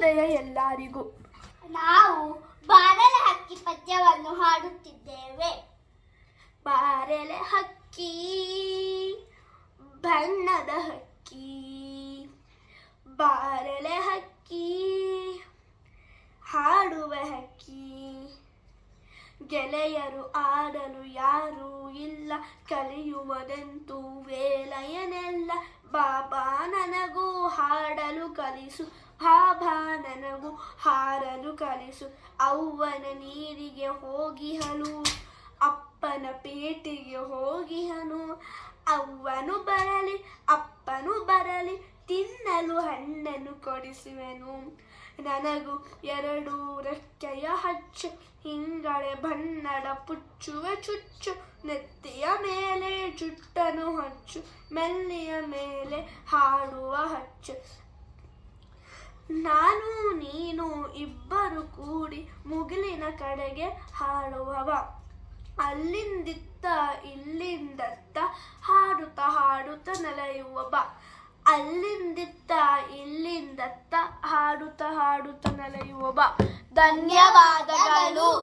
ಶುಭೋದಯ ಎಲ್ಲರಿಗೂ. ನಾವು ಬಾರೆಲೆ ಹಕ್ಕಿ ಪದ್ಯವನ್ನು ಹಾಡುತ್ತಿದ್ದೇವೆ. ಬಾರೆಲೆ ಹಕ್ಕಿ ಬಣ್ಣದ ಹಕ್ಕಿ, ಬಾರೆಲೆ ಹಕ್ಕಿ ಹಾಡುವ ಹಕ್ಕಿ. ಗೆಳೆಯರು ಆಡಲು ಯಾರೂ ಇಲ್ಲ, ಕಲಿಯುವುದೆಂತೂ ವೇಳೆಯನೆಲ್ಲ. ಬಾಬಾ ನನಗೂ ಹಾಡಲು ಕಲಿಸು, ಬಾಬಾ ನನಗೂ ಹಾರಲು ಕಲಿಸು. ಅವ್ವನ ನೀರಿಗೆ ಹೋಗಿಹನು, ಅಪ್ಪನ ಪೇಟೆಗೆ ಹೋಗಿಹನು. ಅವ್ವನು ಬರಲಿ ಅಪ್ಪನು ಬರಲಿ, ತಿನ್ನಲು ಹಣ್ಣನ್ನು ಕೊಡಿಸುವೆನು. ನನಗೂ 2 ರೆಕ್ಕೆಯ ಹಚ್ಚು, ಹಿಂಗಳೆ ಬಣ್ಣದ ಪುಚ್ಚುವ ಚುಚ್ಚು. ನೆತ್ತಿಯ ಮೇಲೆ ಜುಟ್ಟನು ಹಚ್ಚು, ಮೆಲ್ಲಿಯ ಮೇಲೆ ಹಾಡುವ ಹಚ್ಚು. ನಾನು ನೀನು ಇಬ್ಬರು ಕೂಡಿ ಮುಗಿಲಿನ ಕಡೆಗೆ ಹಾಡುವವ. ಅಲ್ಲಿಂದಿತ್ತ ಇಲ್ಲಿಂದತ್ತ ಹಾಡುತ್ತಾ ಹಾಡುತ್ತಾ ನಲಿಯುವವ. ಅಲ್ಲಿಂದಿತ್ತ ಇಲ್ಲಿಂದತ್ತ ಹಾಡುತ್ತಾ ಹಾಡುತ್ತಾ ನಲಿಯುವವ. ಧನ್ಯವಾದಗಳು.